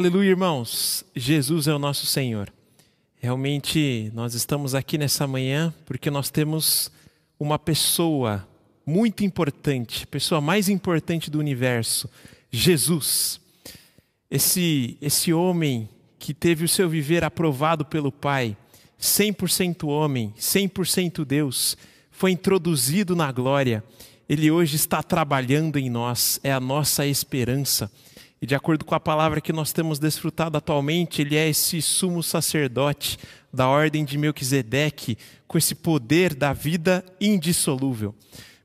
Aleluia, irmãos. Jesus é o nosso Senhor. Realmente nós estamos aqui nessa manhã porque nós temos uma pessoa muito importante, a pessoa mais importante do universo, Jesus. Esse homem que teve o seu viver aprovado pelo Pai, 100% homem, 100% Deus, foi introduzido na glória. Ele hoje está trabalhando em nós, é a nossa esperança. E de acordo com a palavra que nós temos desfrutado atualmente, ele é esse sumo sacerdote da ordem de Melquisedeque, com esse poder da vida indissolúvel.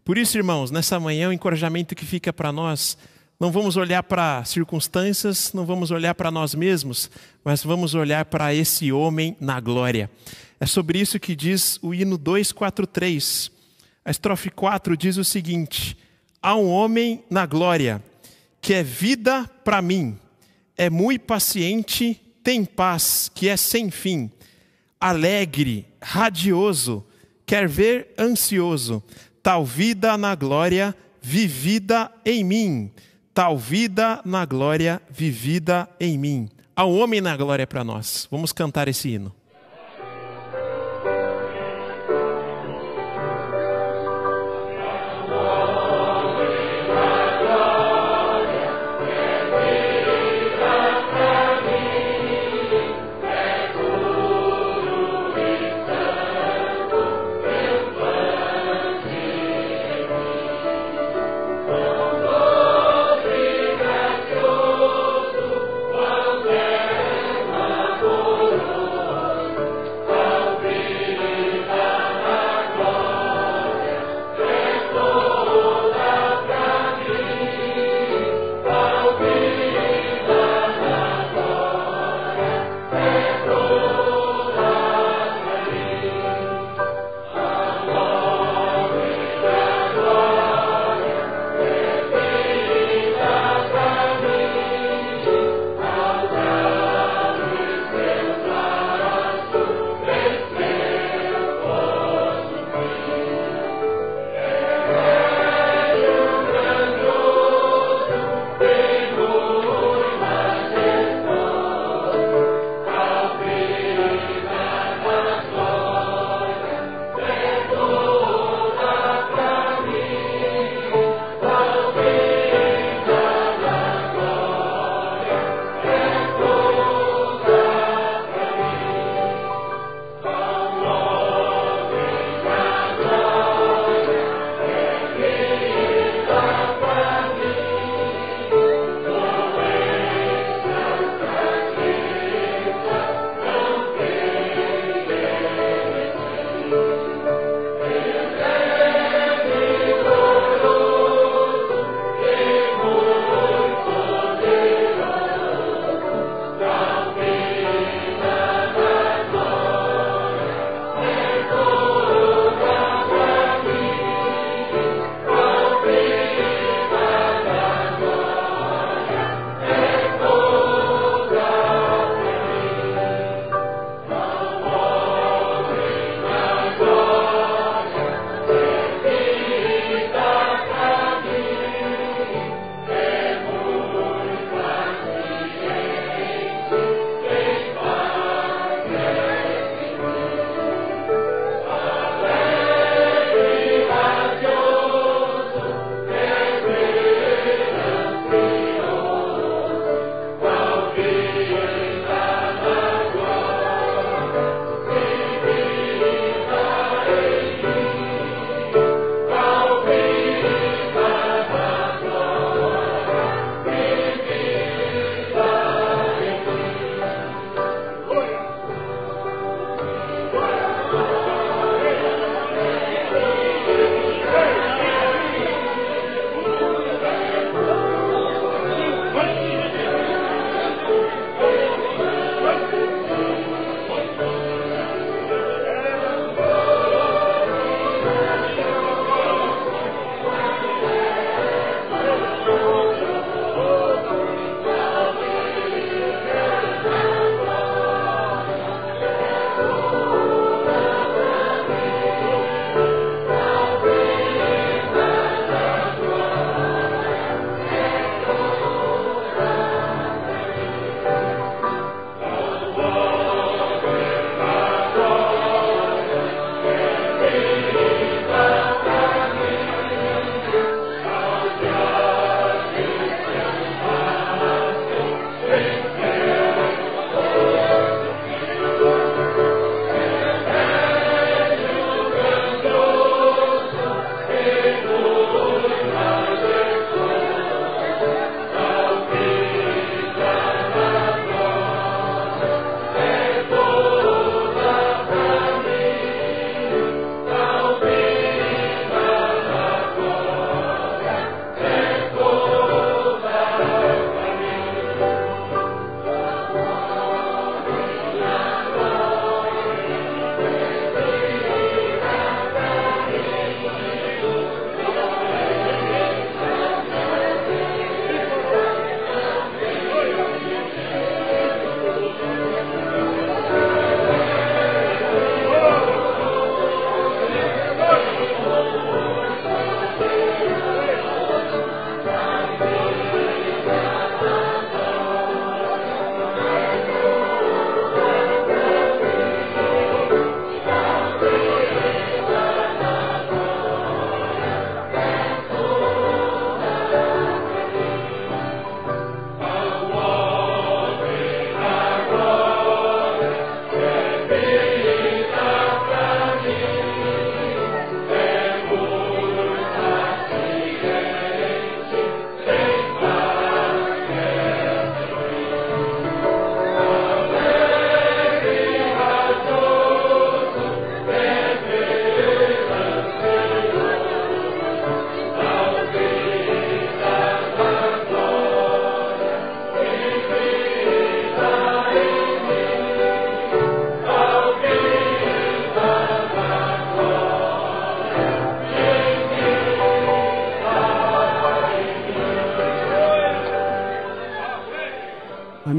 Por isso, irmãos, nessa manhã o encorajamento que fica para nós, não vamos olhar para circunstâncias, não vamos olhar para nós mesmos, mas vamos olhar para esse homem na glória. É sobre isso que diz o hino 243. A estrofe 4 diz o seguinte: há um homem na glória, que é vida para mim, é muito paciente, tem paz, que é sem fim, alegre, radioso, quer ver ansioso, tal vida na glória vivida em mim, tal vida na glória vivida em mim. Há um homem na glória para nós. Vamos cantar esse hino.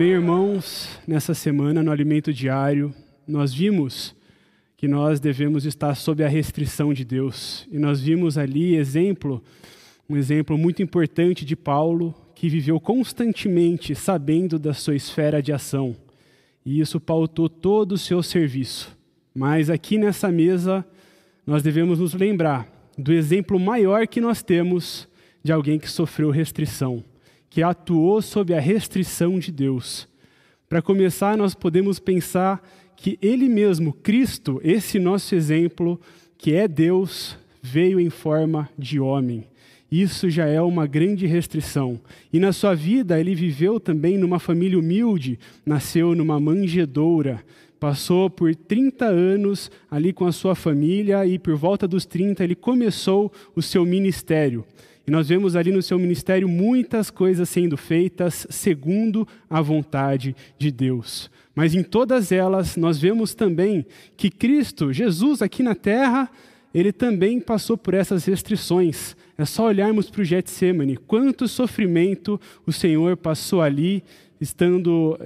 Amém, irmãos? Nessa semana, no Alimento Diário, nós vimos que nós devemos estar sob a restrição de Deus. E nós vimos ali um exemplo muito importante de Paulo, que viveu constantemente sabendo da sua esfera de ação. E isso pautou todo o seu serviço. Mas aqui nessa mesa, nós devemos nos lembrar do exemplo maior que nós temos de alguém que sofreu restrição, que atuou sob a restrição de Deus. Para começar, nós podemos pensar que Ele mesmo, Cristo, esse nosso exemplo, que é Deus, veio em forma de homem. Isso já é uma grande restrição. E na sua vida, Ele viveu também numa família humilde, nasceu numa manjedoura, passou por 30 anos ali com a sua família e por volta dos 30 Ele começou o seu ministério. E nós vemos ali no seu ministério muitas coisas sendo feitas segundo a vontade de Deus. Mas em todas elas, nós vemos também que Cristo, Jesus aqui na terra, Ele também passou por essas restrições. É só olharmos para o Getsêmani. Quanto sofrimento o Senhor passou ali,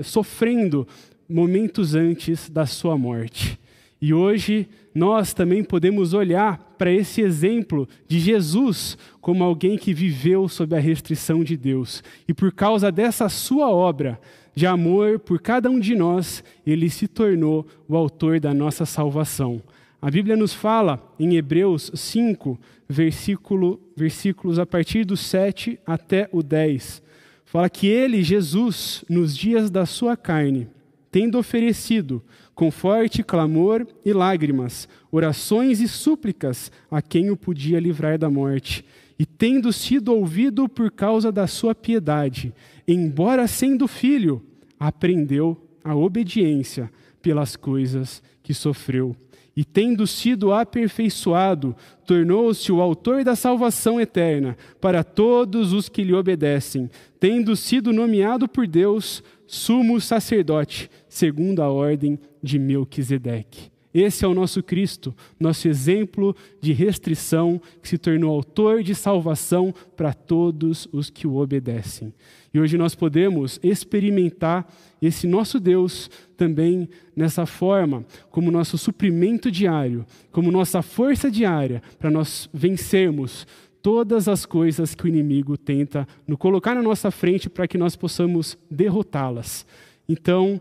sofrendo momentos antes da sua morte. E hoje nós também podemos olhar para esse exemplo de Jesus como alguém que viveu sob a restrição de Deus. E por causa dessa sua obra de amor por cada um de nós, Ele se tornou o autor da nossa salvação. A Bíblia nos fala em Hebreus 5, versículos a partir do 7 até o 10. Fala que Ele, Jesus, nos dias da sua carne, tendo oferecido com forte clamor e lágrimas, orações e súplicas a quem o podia livrar da morte, e tendo sido ouvido por causa da sua piedade, embora sendo filho, aprendeu a obediência pelas coisas que sofreu. E tendo sido aperfeiçoado, tornou-se o autor da salvação eterna para todos os que lhe obedecem, tendo sido nomeado por Deus sumo sacerdote, segundo a ordem de Melquisedeque. Esse é o nosso Cristo, nosso exemplo de restrição, que se tornou autor de salvação para todos os que o obedecem. E hoje nós podemos experimentar esse nosso Deus também nessa forma, como nosso suprimento diário, como nossa força diária, para nós vencermos todas as coisas que o inimigo tenta nos colocar na nossa frente para que nós possamos derrotá-las. Então,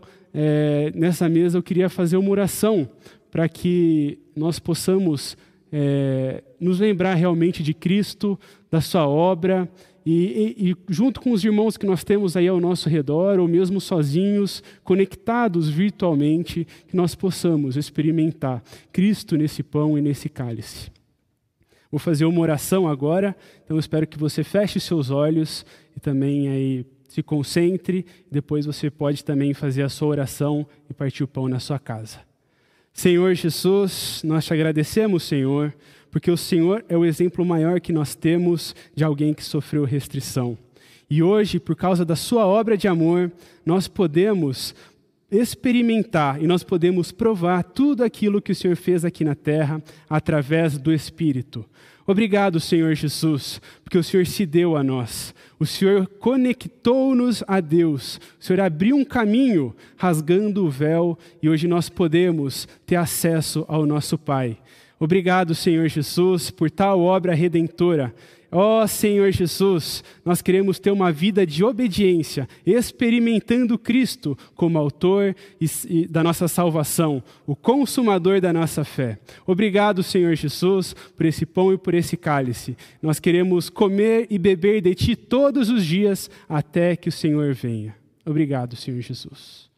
nessa mesa eu queria fazer uma oração para que nós possamos nos lembrar realmente de Cristo, da sua obra, e junto com os irmãos que nós temos aí ao nosso redor, ou mesmo sozinhos, conectados virtualmente, que nós possamos experimentar Cristo nesse pão e nesse cálice. Vou fazer uma oração agora, então eu espero que você feche seus olhos e também aí se concentre. Depois você pode também fazer a sua oração e partir o pão na sua casa. Senhor Jesus, nós te agradecemos, Senhor, porque o Senhor é o exemplo maior que nós temos de alguém que sofreu restrição. E hoje, por causa da sua obra de amor, nós podemos experimentar e nós podemos provar tudo aquilo que o Senhor fez aqui na terra através do Espírito. Obrigado, Senhor Jesus, porque o Senhor se deu a nós. O Senhor conectou-nos a Deus. O Senhor abriu um caminho, rasgando o véu, e hoje nós podemos ter acesso ao nosso Pai. Obrigado, Senhor Jesus, por tal obra redentora. Ó Senhor Jesus, nós queremos ter uma vida de obediência, experimentando Cristo como autor da nossa salvação, o consumador da nossa fé. Obrigado, Senhor Jesus, por esse pão e por esse cálice. Nós queremos comer e beber de Ti todos os dias até que o Senhor venha. Obrigado, Senhor Jesus.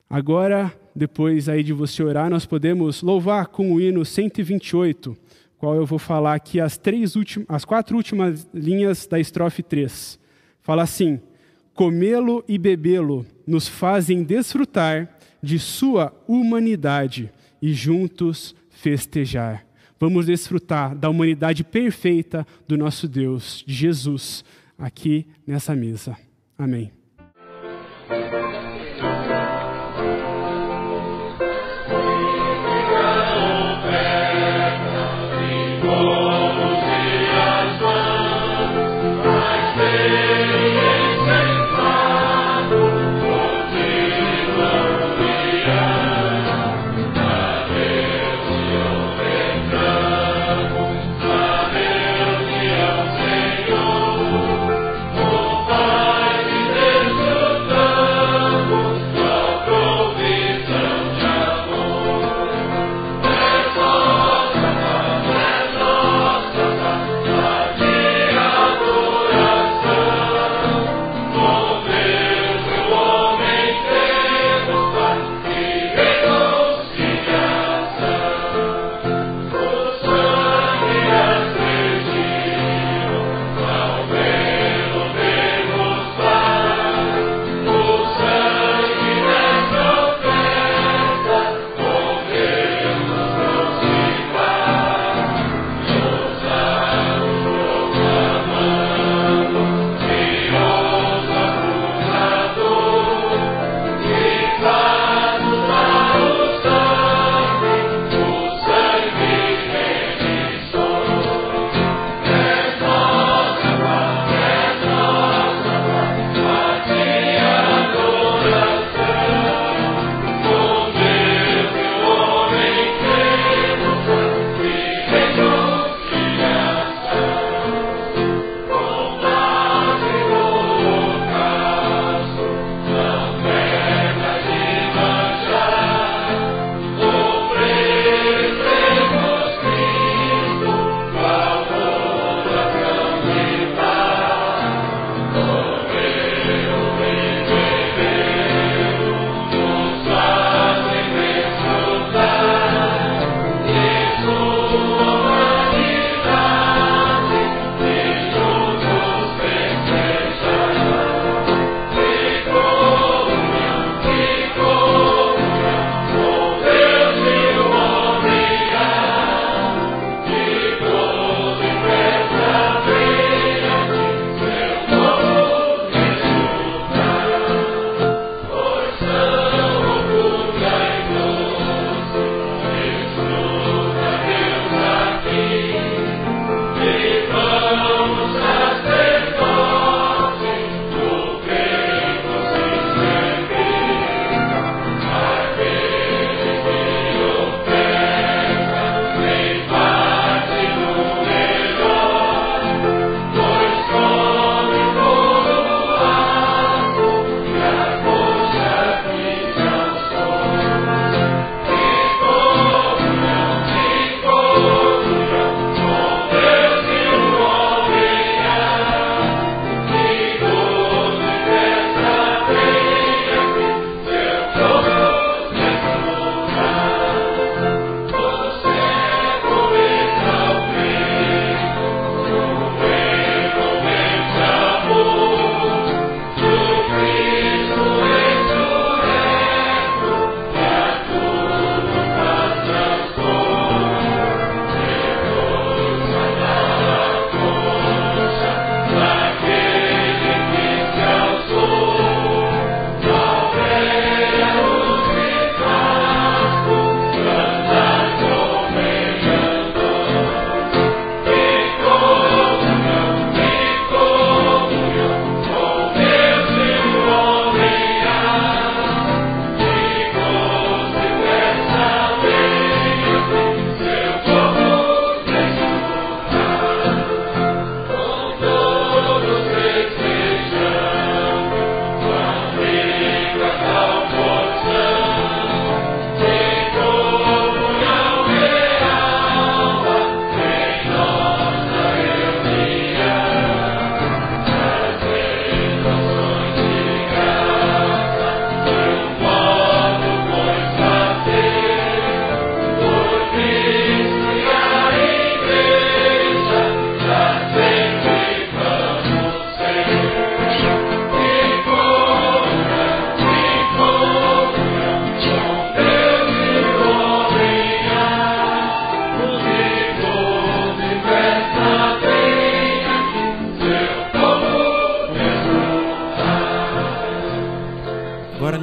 Agora, depois aí de você orar, nós podemos louvar com o hino 128, qual eu vou falar aqui as 4 últimas linhas da estrofe 3. Fala assim: comê-lo e bebê-lo nos fazem desfrutar de sua humanidade e juntos festejar. Vamos desfrutar da humanidade perfeita do nosso Deus, de Jesus, aqui nessa mesa. Amém. Experiência em fato.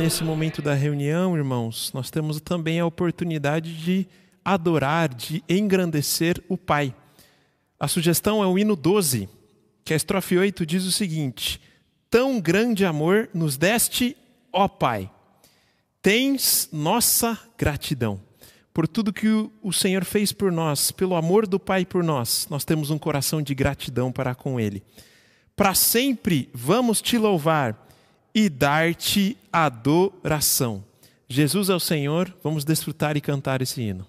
nesse momento da reunião, irmãos, nós temos também a oportunidade de adorar, de engrandecer o Pai. A sugestão é o hino 12, que a estrofe 8 diz o seguinte: tão grande amor nos deste, ó Pai, tens nossa gratidão. Por tudo que o Senhor fez por nós, pelo amor do Pai por nós temos um coração de gratidão para com Ele. Para sempre vamos te louvar e dar-te adoração. Jesus é o Senhor, vamos desfrutar e cantar esse hino.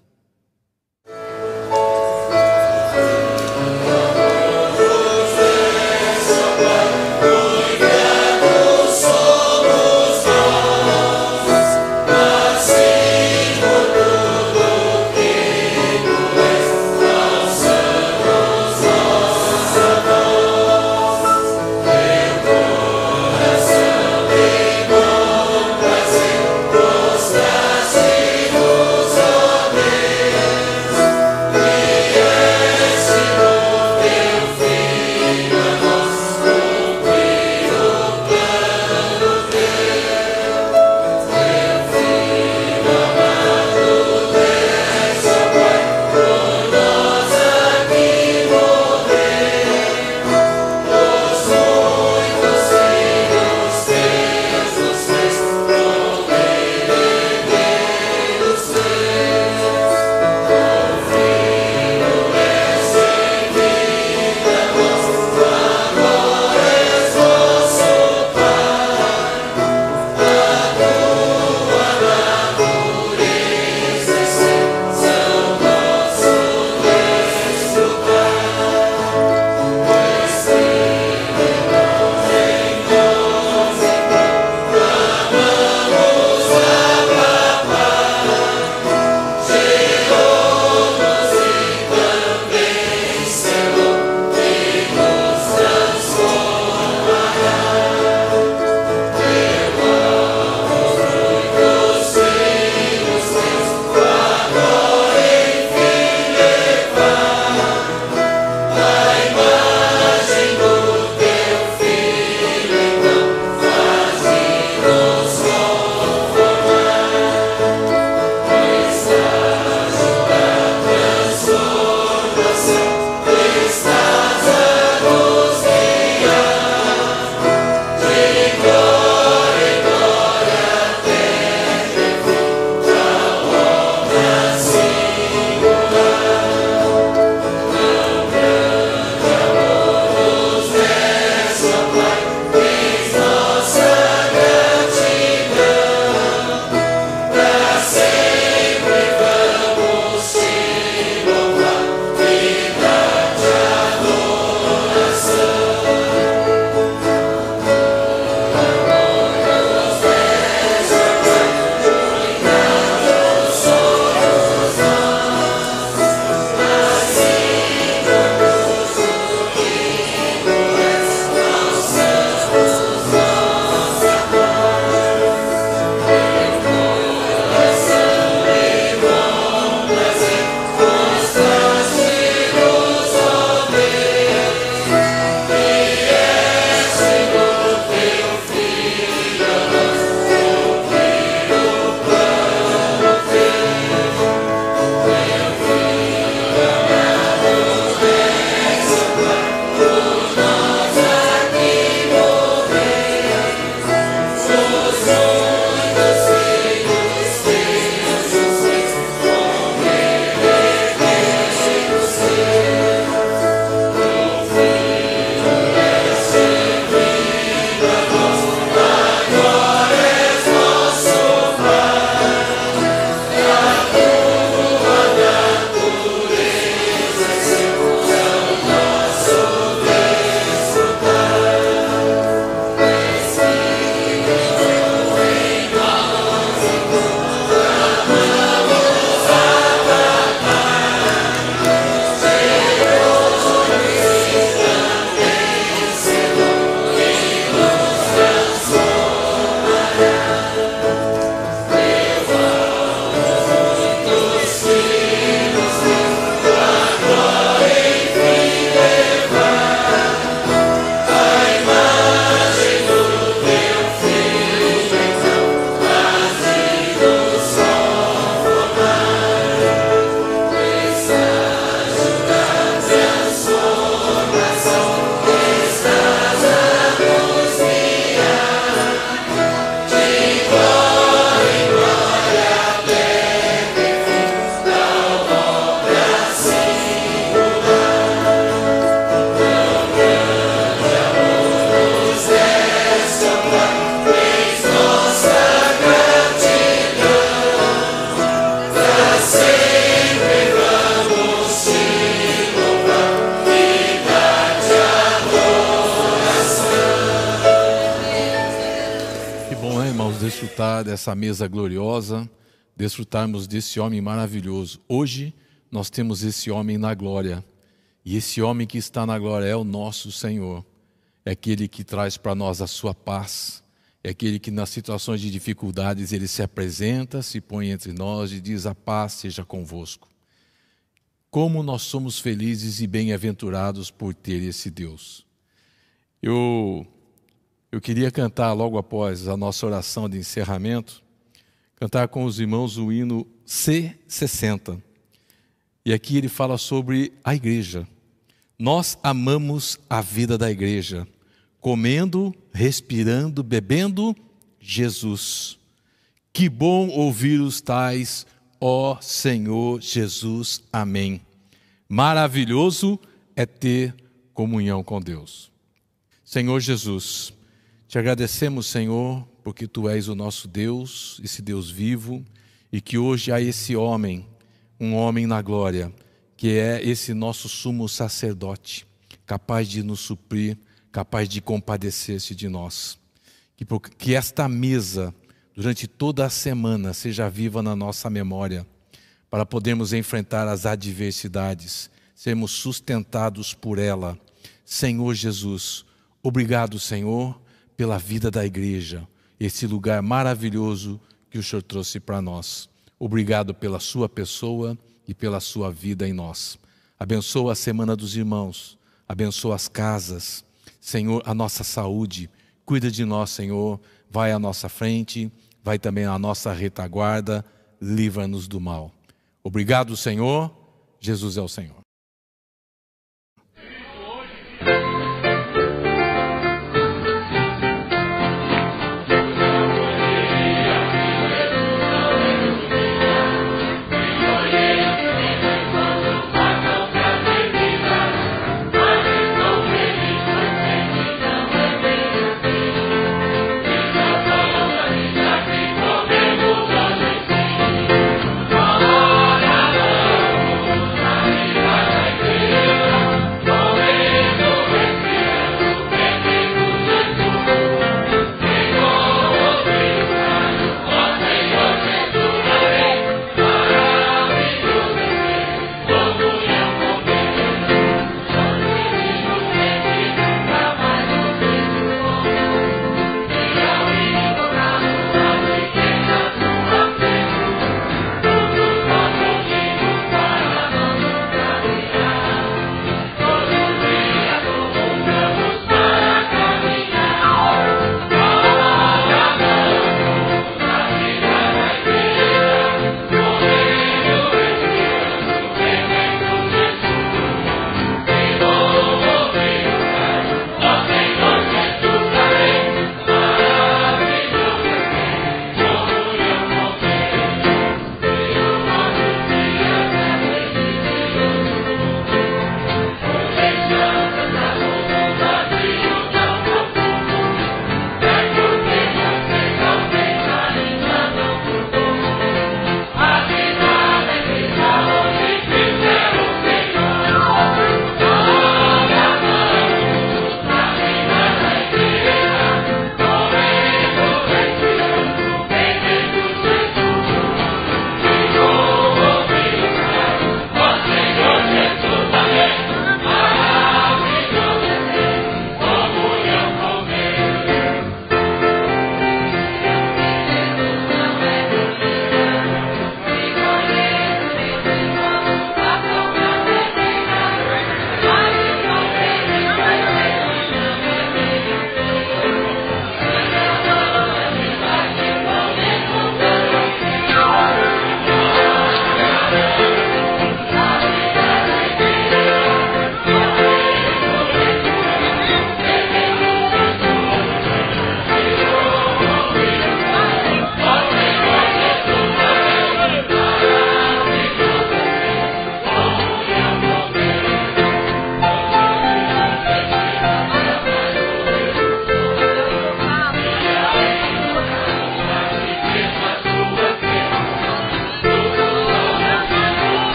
Deus. desfrutar dessa mesa gloriosa, desfrutarmos desse homem maravilhoso. Hoje nós temos esse homem na glória, e esse homem que está na glória é o nosso Senhor. É aquele que traz para nós a sua paz, é aquele que nas situações de dificuldades ele se apresenta, se põe entre nós e diz: a paz seja convosco. Como nós somos felizes e bem-aventurados por ter esse Deus. Eu queria cantar logo após a nossa oração de encerramento, cantar com os irmãos o hino C60. E aqui ele fala sobre a igreja. Nós amamos a vida da igreja, comendo, respirando, bebendo Jesus. Que bom ouvir os tais, ó Senhor Jesus, amém. Maravilhoso é ter comunhão com Deus. Senhor Jesus, te agradecemos, Senhor, porque Tu és o nosso Deus, esse Deus vivo, e que hoje há esse homem, um homem na glória, que é esse nosso sumo sacerdote, capaz de nos suprir, capaz de compadecer-se de nós. Que esta mesa, durante toda a semana, seja viva na nossa memória, para podermos enfrentar as adversidades, sermos sustentados por ela. Senhor Jesus, obrigado, Senhor, pela vida da igreja, esse lugar maravilhoso que o Senhor trouxe para nós. Obrigado pela sua pessoa e pela sua vida em nós. Abençoa a semana dos irmãos, abençoa as casas, Senhor, a nossa saúde. Cuida de nós, Senhor, vai à nossa frente, vai também à nossa retaguarda, livra-nos do mal. Obrigado, Senhor. Jesus é o Senhor.